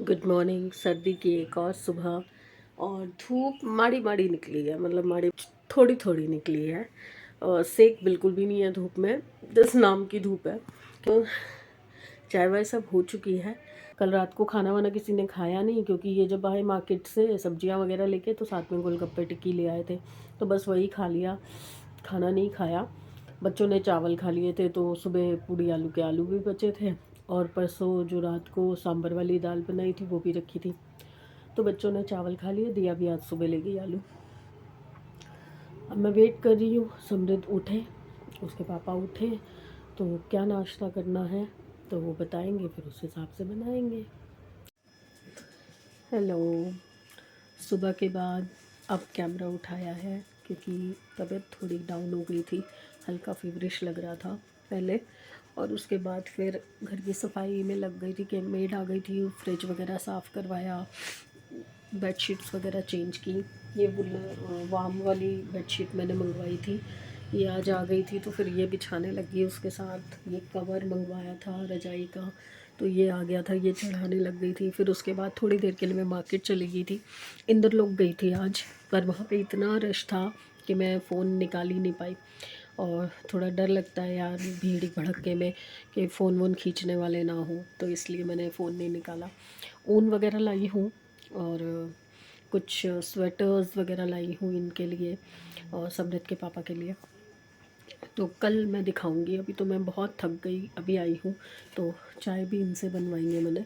Good morning. सर्दी की एक और सुबह और धूप माड़ी माड़ी निकली है, मतलब माड़ी थोड़ी थोड़ी निकली है और सेक बिल्कुल भी नहीं है धूप में, जिस नाम की धूप है। तो चाय वाय सब हो चुकी है। कल रात को खाना वाना किसी ने खाया नहीं, क्योंकि ये जब आए मार्केट से सब्जियां वगैरह लेके तो साथ में गोलगप्पे टिक्की ले आए थे, तो बस वही खा लिया, खाना नहीं खाया। बच्चों ने चावल खा लिए थे, तो सुबह पूड़ी आलू के आलू भी बचे थे और परसों जो रात को सांभर वाली दाल बनाई थी वो भी रखी थी, तो बच्चों ने चावल खा लिए। दिया भी आज सुबह ले गई आलू। अब मैं वेट कर रही हूँ समृद्ध उठे, उसके पापा उठे तो क्या नाश्ता करना है तो वो बताएंगे, फिर उस हिसाब से बनाएंगे। हेलो। सुबह के बाद अब कैमरा उठाया है क्योंकि तबीयत थोड़ी डाउन हो गई थी, हल्का फीवरिश लग रहा था पहले, और उसके बाद फिर घर की सफाई में लग गई थी कि मेड आ गई थी, फ्रिज वगैरह साफ़ करवाया, बेडशीट्स वगैरह चेंज की। ये वाम वाली बेडशीट मैंने मंगवाई थी, ये आज आ गई थी, तो फिर ये बिछाने लगी। उसके साथ ये कवर मंगवाया था रजाई का, तो ये आ गया था, ये चढ़ाने लग गई थी। फिर उसके बाद थोड़ी देर के लिए मैं मार्केट चली गई थी, इंदर लोग गई थी आज, पर वहाँ पे इतना रश था कि मैं फ़ोन निकाल ही नहीं पाई। और थोड़ा डर लगता है यार भीड़ भड़के में कि फ़ोन वोन खींचने वाले ना हो, तो इसलिए मैंने फ़ोन नहीं निकाला। ऊन वगैरह लाई हूँ और कुछ स्वेटर्स वगैरह लाई हूँ इनके लिए और समृद्ध के पापा के लिए, तो कल मैं दिखाऊंगी। अभी तो मैं बहुत थक गई, अभी आई हूँ, तो चाय भी इनसे बनवाएंगे मैंने,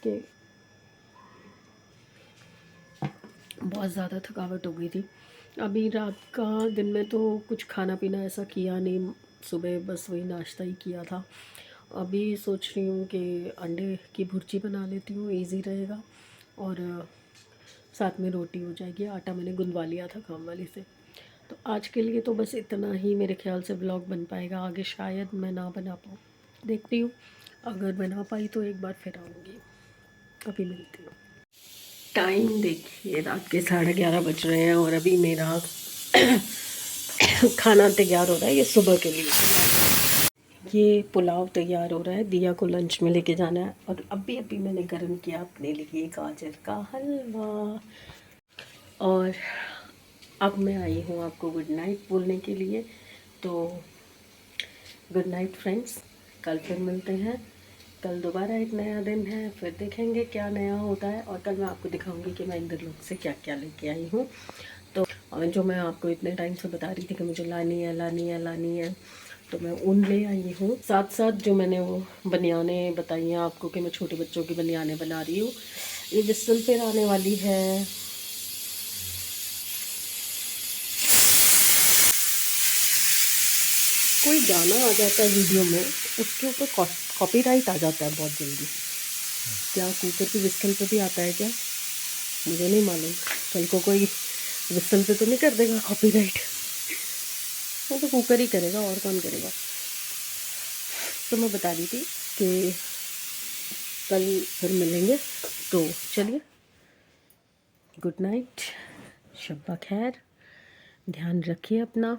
कि बहुत ज़्यादा थकावट हो गई थी। अभी रात का दिन में तो कुछ खाना पीना ऐसा किया नहीं, सुबह बस वही नाश्ता ही किया था। अभी सोच रही हूँ कि अंडे की भुर्जी बना लेती हूँ, इजी रहेगा, और साथ में रोटी हो जाएगी। आटा मैंने गुंदवा लिया था काम वाली से। तो आज के लिए तो बस इतना ही मेरे ख्याल से ब्लॉग बन पाएगा, आगे शायद मैं ना बना पाऊँ, देखती हूँ। अगर बना पाई तो एक बार फिर आऊँगी। अभी मिलती हूँ। टाइम देखिए, रात के 11:30 बज रहे हैं और अभी मेरा खाना तैयार हो रहा है। ये सुबह के लिए ये पुलाव तैयार हो रहा है, दिया को लंच में लेके जाना है। और अभी अभी मैंने गर्म किया अपने लिए गाजर का हलवा। और अब मैं आई हूँ आपको गुड नाइट बोलने के लिए। तो गुड नाइट फ्रेंड्स, कल फिर मिलते हैं। कल दोबारा एक नया दिन है, फिर देखेंगे क्या नया होता है। और कल मैं आपको दिखाऊंगी कि मैं इंदर लोग से क्या क्या लेके आई हूँ। तो जो मैं आपको इतने टाइम से बता रही थी कि मुझे लानी है, तो मैं ऊन ले आई हूँ। साथ साथ जो मैंने वो बनियाने बताई हैं आपको कि मैं छोटे बच्चों की बनियाने बना रही हूँ, ये विसल फिर आने वाली है। कोई गाना आ जाता है वीडियो में, उसके ऊपर कॉपीराइट आ जाता है बहुत जल्दी। क्या कुकर की विस्टल पे भी आता है क्या, मुझे नहीं मालूम। कल को कोई विस्टल पे तो नहीं कर देगा कॉपीराइट? वो तो कुकर ही करेगा, और कौन करेगा। तो मैं बता रही थी कि कल फिर मिलेंगे, तो चलिए गुड नाइट, शब्बा खैर, ध्यान रखिए अपना,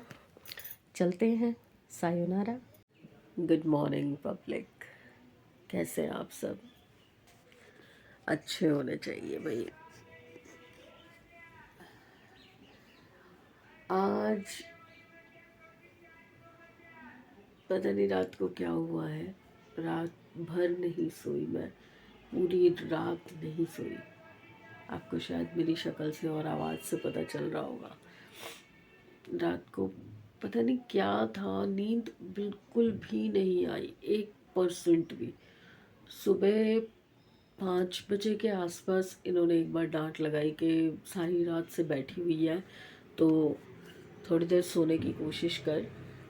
चलते हैं, सायोनारा। गुड मॉर्निंग पब्लिक, कैसे हैं आप सब? अच्छे होने चाहिए भाई। आज पता नहीं रात को क्या हुआ है, रात भर नहीं सोई मैं, पूरी रात नहीं सोई। आपको शायद मेरी शक्ल से और आवाज़ से पता चल रहा होगा। रात को पता नहीं क्या था, नींद बिल्कुल भी नहीं आई, 1% भी। सुबह 5 बजे के आसपास इन्होंने एक बार डांट लगाई कि सारी रात से बैठी हुई है, तो थोड़ी देर सोने की कोशिश कर,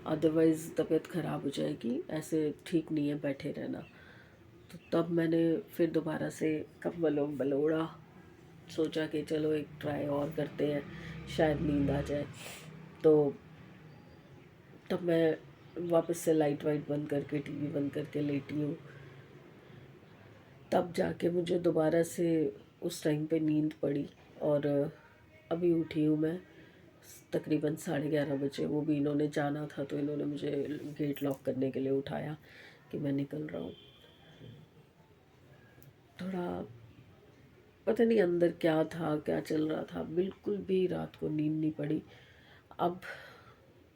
अदरवाइज़ तबीयत ख़राब हो जाएगी, ऐसे ठीक नहीं है बैठे रहना। तो तब मैंने फिर दोबारा से कंबल वम्बल ओढ़ा, सोचा कि चलो एक ट्राई और करते हैं, शायद नींद आ जाए। तो तब मैं वापस से लाइट वाइट बंद करके टीवी बंद करके लेटी हूँ। तब जाके मुझे दोबारा से उस टाइम पे नींद पड़ी और अभी उठी हूँ मैं तकरीबन 11:30 बजे। वो भी इन्होंने जाना था, तो इन्होंने मुझे गेट लॉक करने के लिए उठाया कि मैं निकल रहा हूँ। थोड़ा पता नहीं अंदर क्या था, क्या चल रहा था, बिल्कुल भी रात को नींद नहीं पड़ी। अब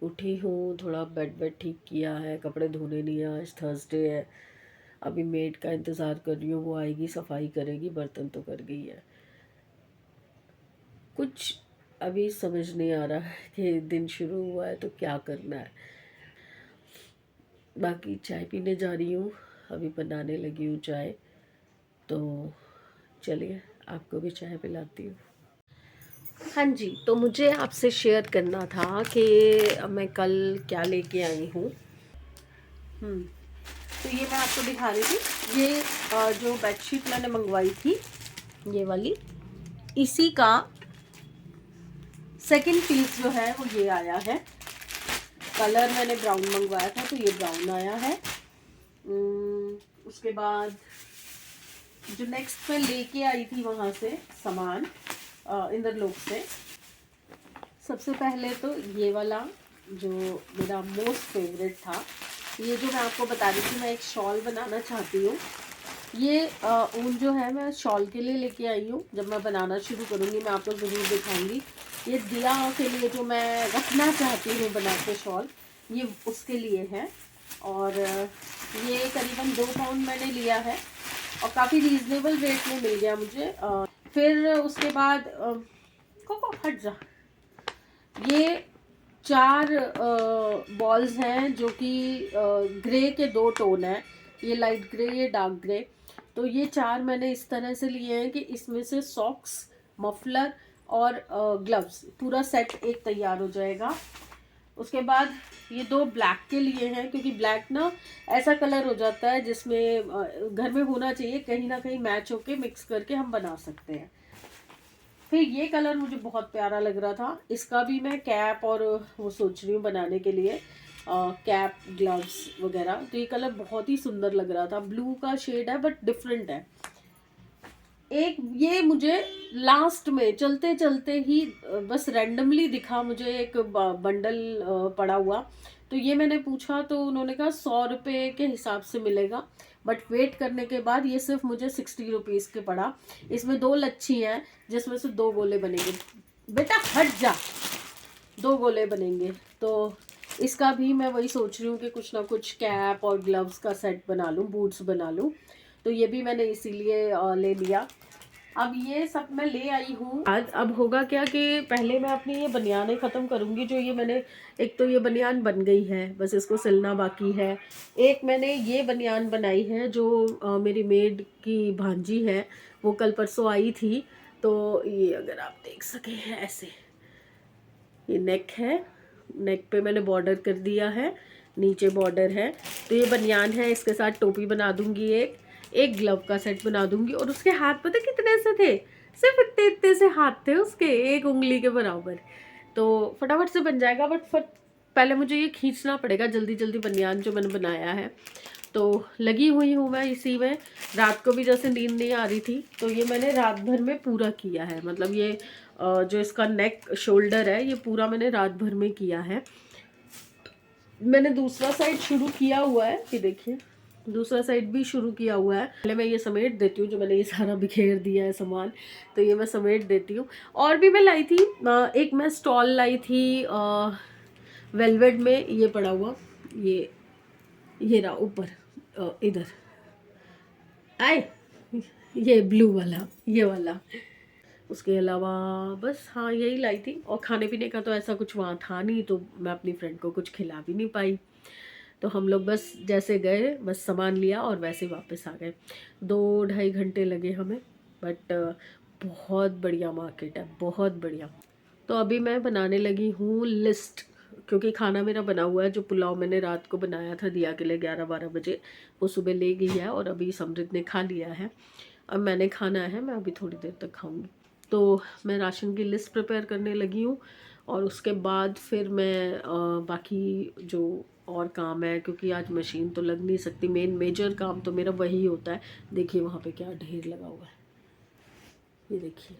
उठी हूँ, थोड़ा बेड ठीक किया है, कपड़े धोने नहीं है, आज थर्सडे है। अभी मेड का इंतज़ार कर रही हूँ, वो आएगी, सफाई करेगी, बर्तन तो कर गई है। कुछ अभी समझ नहीं आ रहा है कि दिन शुरू हुआ है तो क्या करना है। बाकी चाय पीने जा रही हूँ, अभी बनाने लगी हूँ चाय, तो चलिए आपको भी चाय पिलाती हूँ। हाँ जी, तो मुझे आपसे शेयर करना था कि मैं कल क्या लेके आई हूँ। तो ये मैं आपको दिखा रही थी, ये जो बेडशीट मैंने मंगवाई थी, ये वाली, इसी का सेकंड पीस जो है वो ये आया है। कलर मैंने ब्राउन मंगवाया था, तो ये ब्राउन आया है। उसके बाद जो नेक्स्ट मैं लेके आई थी वहाँ से सामान, इंद्रलोक से, सबसे पहले तो ये वाला जो मेरा मोस्ट फेवरेट था, ये जो मैं आपको बता रही थी, मैं एक शॉल बनाना चाहती हूँ। ये ऊन जो है मैं शॉल के लिए लेके आई हूँ। जब मैं बनाना शुरू करूँगी मैं आपको ज़रूर दिखाऊंगी। ये दिया के लिए जो मैं रखना चाहती हूँ बना के शॉल, ये उसके लिए है। और ये करीबन 2 पाउंड मैंने लिया है और काफ़ी रीज़नेबल रेट में मिल गया मुझे। फिर उसके बाद कोको हट जा, ये 4 बॉल्स हैं जो कि ग्रे के 2 टोन हैं, ये लाइट ग्रे, ये डार्क ग्रे। तो ये 4 मैंने इस तरह से लिए हैं कि इसमें से सॉक्स, मफलर और ग्लव्स, पूरा सेट एक तैयार हो जाएगा। उसके बाद ये 2 ब्लैक के लिए हैं, क्योंकि ब्लैक ना ऐसा कलर हो जाता है जिसमें घर में होना चाहिए, कहीं ना कहीं मैच होके मिक्स करके हम बना सकते हैं। फिर ये कलर मुझे बहुत प्यारा लग रहा था, इसका भी मैं कैप और वो सोच रही हूँ बनाने के लिए, कैप, ग्लव्स वगैरह। तो ये कलर बहुत ही सुंदर लग रहा था, ब्लू का शेड है बट डिफरेंट है। एक ये मुझे लास्ट में चलते चलते ही बस रैंडमली दिखा मुझे, एक बंडल पड़ा हुआ। तो ये मैंने पूछा तो उन्होंने कहा 100 रुपये के हिसाब से मिलेगा, बट वेट करने के बाद ये सिर्फ मुझे 60 रुपीज़ के पड़ा। इसमें 2 लच्छी हैं जिसमें से 2 गोले बनेंगे। बेटा हट जा, 2 गोले बनेंगे। तो इसका भी मैं वही सोच रही हूँ कि कुछ ना कुछ कैप और ग्लव्स का सेट बना लूँ, बूट्स बना लूँ। तो ये भी मैंने इसीलिए ले लिया। अब ये सब मैं ले आई हूँ। आज अब होगा क्या कि पहले मैं अपनी ये बनियानें ख़त्म करूँगी, जो ये मैंने, एक तो ये बनियान बन गई है, बस इसको सिलना बाकी है। एक मैंने ये बनियान बनाई है जो मेरी मेड की भांजी है, वो कल परसों आई थी। तो ये अगर आप देख सके हैं ऐसे, ये नेक है, नेक पे मैंने बॉर्डर कर दिया है, नीचे बॉर्डर है। तो ये बनियान है, इसके साथ टोपी बना दूंगी, एक ग्लव का सेट बना दूंगी। और उसके हाथ पता कितने से थे, सिर्फ इतने इतने से हाथ थे उसके, एक उंगली के बराबर। तो फटाफट से बन जाएगा, बट पहले मुझे ये खींचना पड़ेगा जल्दी जल्दी बनियान जो मैंने बनाया है। तो लगी हुई हूँ मैं इसी में। रात को भी जैसे नींद नहीं आ रही थी, तो ये मैंने रात भर में पूरा किया है। मतलब ये जो इसका नेक शोल्डर है, ये पूरा मैंने रात भर में किया है। मैंने दूसरा साइड शुरू किया हुआ है, कि देखिए दूसरा साइड भी शुरू किया हुआ है। पहले मैं ये समेट देती हूँ, जो मैंने ये सारा बिखेर दिया है सामान, तो ये मैं समेट देती हूँ। और भी मैं लाई थी, एक मैं स्टॉल लाई थी वेलवेट में, ये पड़ा हुआ, ये रहा ऊपर, इधर आए, ये ब्लू वाला, ये वाला। उसके अलावा बस हाँ यही लाई थी। और खाने पीने का तो ऐसा कुछ वहाँ था नहीं, तो मैं अपनी फ्रेंड को कुछ खिला भी नहीं पाई। तो हम लोग बस जैसे गए, बस सामान लिया और वैसे ही वापस आ गए। 2-2.5 घंटे लगे हमें, बट बहुत बढ़िया मार्केट है, बहुत बढ़िया। तो अभी मैं बनाने लगी हूँ लिस्ट, क्योंकि खाना मेरा बना हुआ है। जो पुलाव मैंने रात को बनाया था दिया के लिए 11-12 बजे, वो सुबह ले गई है और अभी समृद्ध ने खा लिया है। अब मैंने खाना है, मैं अभी थोड़ी देर तक खाऊंगी। तो मैं राशन की लिस्ट प्रिपेयर करने लगी हूँ, और उसके बाद फिर मैं बाकी जो और काम है, क्योंकि आज मशीन तो लग नहीं सकती, मेजर काम तो मेरा वही होता है। देखिए वहाँ पे क्या ढेर लगा हुआ है, ये देखिए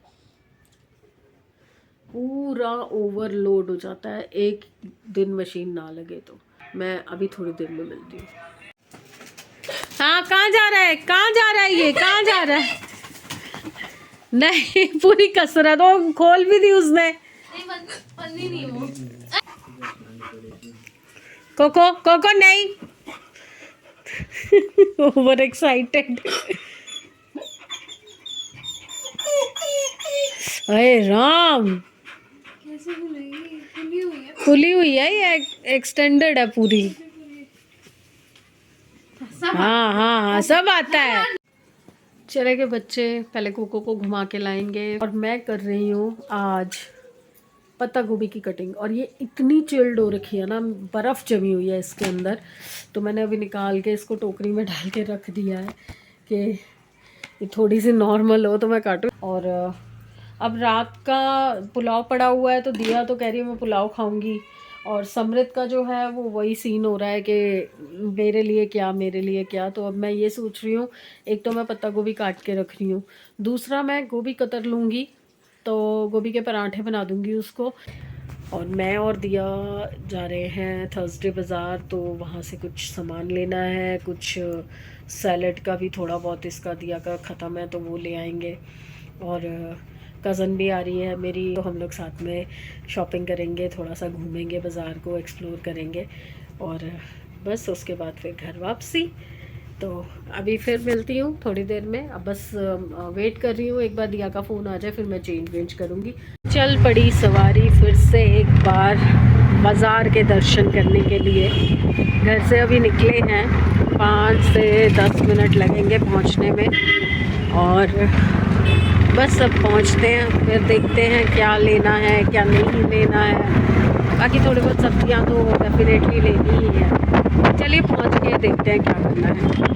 पूरा ओवरलोड हो जाता है एक दिन मशीन ना लगे तो। मैं अभी थोड़ी देर में मिलती हूँ। हाँ कहाँ जा रहा है, कहाँ जा रहा है, ये कहाँ जा रहा है? नहीं पूरी कसरत वो खोल भी दी उसने। पन्नी नहीं वो। कोको कोको नहीं। Over excited. अरे राम, कैसे खुलेगी? खुली हुई है। खुली हुई है ये, एक्सटेंडेड है पूरी। हाँ हाँ हाँ सब आता है। चले गए बच्चे, पहले कोको को घुमा के लाएंगे और मैं कर रही हूँ आज पत्ता गोभी की कटिंग। और ये इतनी चिल्ड हो रखी है ना, बर्फ़ जमी हुई है इसके अंदर, तो मैंने अभी निकाल के इसको टोकरी में डाल के रख दिया है कि ये थोड़ी सी नॉर्मल हो तो मैं काटूँ। और अब रात का पुलाव पड़ा हुआ है तो दिया तो कह रही है मैं पुलाव खाऊंगी, और समृत का जो है वो वही सीन हो रहा है कि मेरे लिए क्या मेरे लिए क्या। तो अब मैं ये सोच रही हूँ, एक तो मैं पत्ता गोभी काट के रख रही हूँ, दूसरा मैं गोभी कतर लूँगी तो गोभी के पराठे बना दूँगी उसको। और मैं और दिया जा रहे हैं थर्सडे बाज़ार, तो वहाँ से कुछ सामान लेना है, कुछ सैलड का भी थोड़ा बहुत इसका दिया का ख़त्म है तो वो ले आएंगे। और कज़न भी आ रही है मेरी, तो हम लोग साथ में शॉपिंग करेंगे, थोड़ा सा घूमेंगे बाज़ार को, एक्सप्लोर करेंगे और बस उसके बाद फिर घर वापसी। तो अभी फिर मिलती हूँ थोड़ी देर में। अब बस वेट कर रही हूँ एक बार दिया का फ़ोन आ जाए, फिर मैं चेंज वेंज करूँगी। चल पड़ी सवारी फिर से एक बार बाज़ार के दर्शन करने के लिए। घर से अभी निकले हैं, 5 से 10 मिनट लगेंगे पहुँचने में, और बस अब पहुँचते हैं फिर देखते हैं क्या लेना है क्या नहीं लेना है। बाकी थोड़ी बहुत सब्जियाँ तो डेफिनेटली लेनी ही है। चलिए पहुँच के देखते हैं क्या करना है।